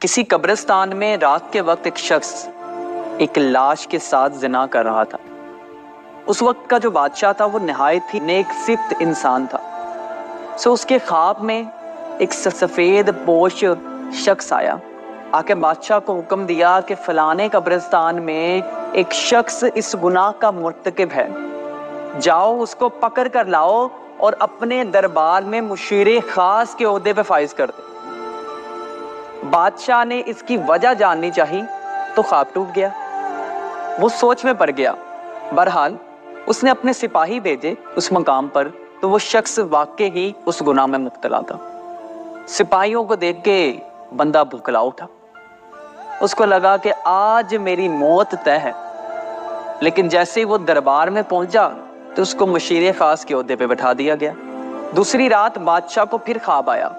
کسی قبرستان میں رات کے وقت ایک شخص ایک لاش کے ساتھ زنا کر رہا تھا۔ اس وقت کا جو بادشاہ تھا وہ نہایت ہی نیک صفت انسان تھا۔ اس کے خواب میں ایک سفید پوش شخص آیا، آ کے بادشاہ کو حکم دیا کہ فلانے قبرستان میں ایک شخص اس گناہ کا مرتکب ہے، جاؤ اس کو پکڑ کر لاؤ اور اپنے دربار میں مشیر خاص کے عہدے پہ فائز کر دے۔ بادشاہ نے اس کی وجہ جاننی چاہی تو خواب ٹوٹ گیا، وہ سوچ میں پڑ گیا۔ بہرحال اس نے اپنے سپاہی بھیجے اس مقام پر، تو وہ شخص واقعی ہی اس گناہ میں مبتلا تھا۔ سپاہیوں کو دیکھ کے بندہ بھوکلا اٹھا، اس کو لگا کہ آج میری موت طے ہے، لیکن جیسے ہی وہ دربار میں پہنچا تو اس کو مشیر خاص کے عہدے پہ بٹھا دیا گیا۔ دوسری رات بادشاہ کو پھر خواب آیا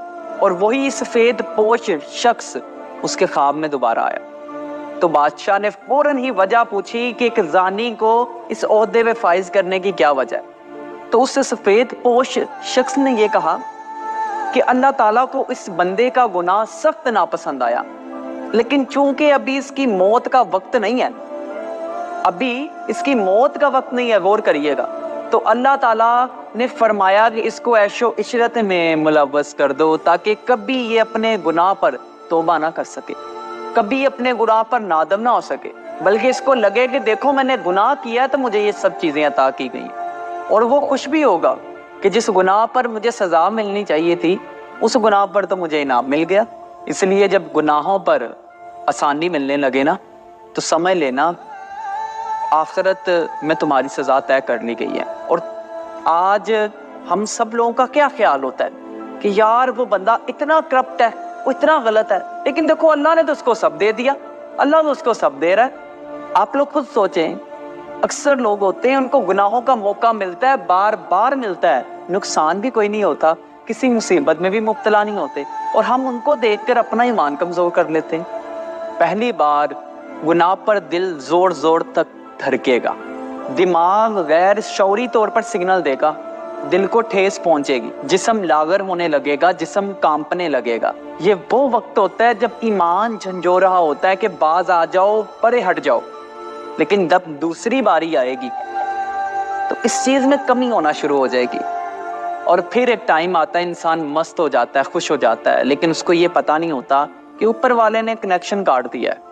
اور وہی سفید پوش شخص اس کے خواب میں دوبارہ آیا، تو بادشاہ نے فوراً ہی وجہ پوچھی کہ ایک زانی کو اس عہدے پہ فائز کرنے کی کیا وجہ ہے۔ تو اس سفید پوش شخص نے یہ کہا کہ اللہ تعالیٰ کو اس بندے کا گناہ سخت ناپسند آیا، لیکن چونکہ ابھی اس کی موت کا وقت نہیں ہے، ابھی اس کی موت کا وقت نہیں ہے، غور کریے گا، تو اللہ تعالیٰ نے فرمایا کہ اس کو عیش و عشرت میں ملوث کر دو تاکہ کبھی یہ اپنے گناہ پر توبہ نہ کر سکے، کبھی اپنے گناہ پر نادم نہ ہو سکے، بلکہ اس کو لگے کہ دیکھو میں نے گناہ کیا تو مجھے یہ سب چیزیں عطا کی گئی، اور وہ خوش بھی ہوگا کہ جس گناہ پر مجھے سزا ملنی چاہیے تھی اس گناہ پر تو مجھے انعام مل گیا۔ اس لیے جب گناہوں پر آسانی ملنے لگے نا تو سمجھ لینا آخرت میں تمہاری سزا طے کر لی گئی ہے۔ اور آج ہم سب لوگوں کا کیا خیال ہوتا ہے کہ یار وہ بندہ اتنا کرپٹ ہے، وہ اتنا غلط ہے، لیکن دیکھو اللہ نے تو اس کو سب دے دیا، اللہ تو اس کو سب دے رہا ہے۔ آپ لوگ خود سوچیں، اکثر لوگ ہوتے ہیں ان کو گناہوں کا موقع ملتا ہے، بار بار ملتا ہے، نقصان بھی کوئی نہیں ہوتا، کسی مصیبت میں بھی مبتلا نہیں ہوتے، اور ہم ان کو دیکھ کر اپنا ایمان کمزور کر لیتے ہیں۔ پہلی بار گناہ پر دل زور زور تک دھڑکے گا، دماغ غیر شعوری طور پر سگنل دے گا، دل کو ٹھیس پہنچے گی، جسم لاغر ہونے لگے گا، جسم کانپنے لگے گا۔ یہ وہ وقت ہوتا ہے جب ایمان جھنجھو رہا ہوتا ہے کہ باز آ جاؤ، پرے ہٹ جاؤ، لیکن جب دوسری باری آئے گی تو اس چیز میں کمی ہونا شروع ہو جائے گی، اور پھر ایک ٹائم آتا ہے انسان مست ہو جاتا ہے، خوش ہو جاتا ہے، لیکن اس کو یہ پتہ نہیں ہوتا کہ اوپر والے نے کنیکشن کاٹ دیا ہے۔